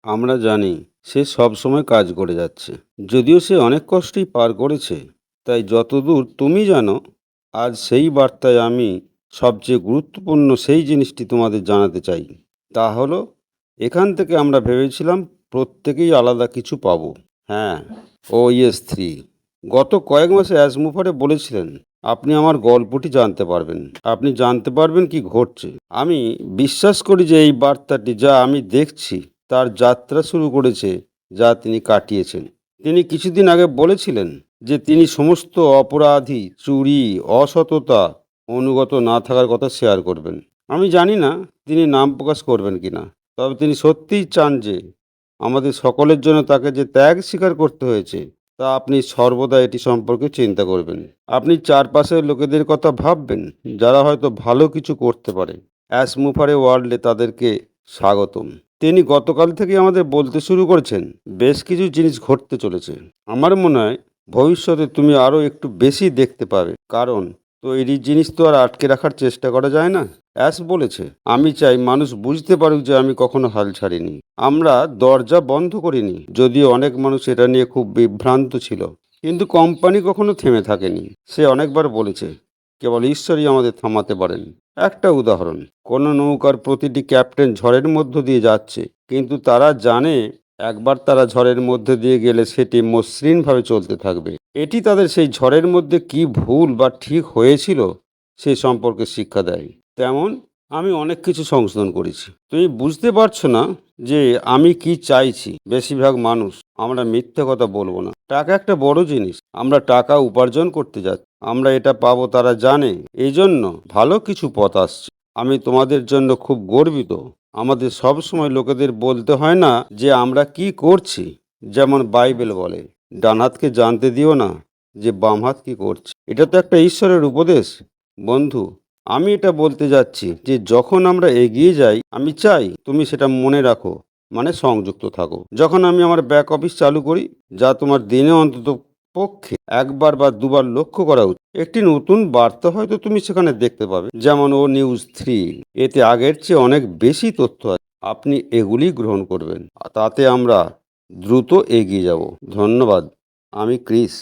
আমরা জানি সে সবসময় কাজ করে যাচ্ছে। যদিও সে অনেক কষ্টই পার করেছে। তাই যতদূর তুমি জানো, আজ সেই বার্তায় আমি সবচেয়ে গুরুত্বপূর্ণ সেই জিনিসটি তোমাদের জানাতে চাই। তা হলো, এখান থেকে আমরা ভেবেছিলাম প্রত্যেকেই আলাদা কিছু পাবো। হ্যাঁ, OS3 গত কয়েক মাসে অ্যাসমুফারে বলেছিলেন, আপনি আমার গল্পটি জানতে পারবেন। আপনি জানতে পারবেন কি ঘটছে। আমি বিশ্বাস করি যে এই বার্তাটি যা আমি দেখছি তার যাত্রা শুরু করেছে যা তিনি কাটিয়েছেন। তিনি কিছুদিন আগে বলেছিলেন যে তিনি সমস্ত অপরাধী, চুরি, অসততা, অনুগত না থাকার কথা শেয়ার করবেন। আমি জানি না তিনি নাম প্রকাশ করবেন কিনা, তবে তিনি সত্যিই চান যে আমাদের সকলের জন্য তাকে যে ত্যাগ স্বীকার করতে হয়েছে তা আপনি সর্বদা এটি সম্পর্কে চিন্তা করবেন। আপনি চারপাশের লোকেদের কথা ভাববেন যারা হয়তো ভালো কিছু করতে পারে। অ্যাসমুফারে ওয়ার্ল্ডে তাদেরকে স্বাগতম। তিনি গতকাল থেকে আমাদের বলতে শুরু করেছেন বেশ কিছু জিনিস ঘটতে চলেছে। আমার মনে হয় ভবিষ্যতে তুমি আরও একটু বেশি দেখতে পাবে, কারণ তৈরি জিনিস তো আর আটকে রাখার চেষ্টা করা যায় না। অ্যাশ বলেছে, আমি চাই মানুষ বুঝতে পারুক যে আমি কখনো হাল ছাড়িনি। আমরা দরজা বন্ধ করিনি, যদিও অনেক মানুষ এটা নিয়ে খুব বিভ্রান্ত ছিল। কিন্তু কোম্পানি কখনো থেমে থাকেনি। সে অনেকবার বলেছে কেবল ঈশ্বরই আমাদের থামাতে পারেন। একটা উদাহরণ, কোনো নৌকার প্রতিটি ক্যাপ্টেন ঝড়ের মধ্য দিয়ে যাচ্ছে, কিন্তু তারা জানে একবার তারা ঝড়ের মধ্যে দিয়ে গেলে সেটি মসৃণভাবে চলতে থাকবে। এটি তাদের সেই ঝড়ের মধ্যে কি ভুল বা ঠিক হয়েছিল সে সম্পর্কে শিক্ষা দেয়। তেমন আমি অনেক কিছু সংশোধন করেছি। তুমি বুঝতে পারছো না যে আমি কি চাইছি। বেশিরভাগ মানুষ আমরা মিথ্যে কথা বলবো না। টাকা একটা বড় জিনিস। আমরা টাকা উপার্জন করতে যাচ্ছি, আমরা এটা পাবো তারা জানে। এই জন্য ভালো কিছু পথ আসছে। আমি তোমাদের জন্য খুব গর্বিত। আমাদের সব সময় লোকেদের বলতে হয় না যে আমরা কি করছি। যেমন বাইবেল বলে, ডান হাতকে জানতে দিও না যে বাম হাত কি করছে। এটা তো একটা ঈশ্বরের উপদেশ। বন্ধু, আমি এটা বলতে যাচ্ছি যে যখন আমরা এগিয়ে যাই, আমি চাই তুমি সেটা মনে রাখো, মানে সংযুক্ত থাকো। যখন আমি আমার ব্যাক অফিস চালু করি, যা তোমার দিনে অন্তত পক্ষে একবার বা দুবার লক্ষ্য করা উচিত, একটি নতুন বার্তা হয়তো তুমি সেখানে দেখতে পাবে। যেমন O News 3, এতে আগের চেয়ে অনেক বেশি তথ্য আছে। আপনি এগুলি গ্রহণ করবেন, তাতে আমরা দ্রুত এগিয়ে যাব। ধন্যবাদ। আমি ক্রিস।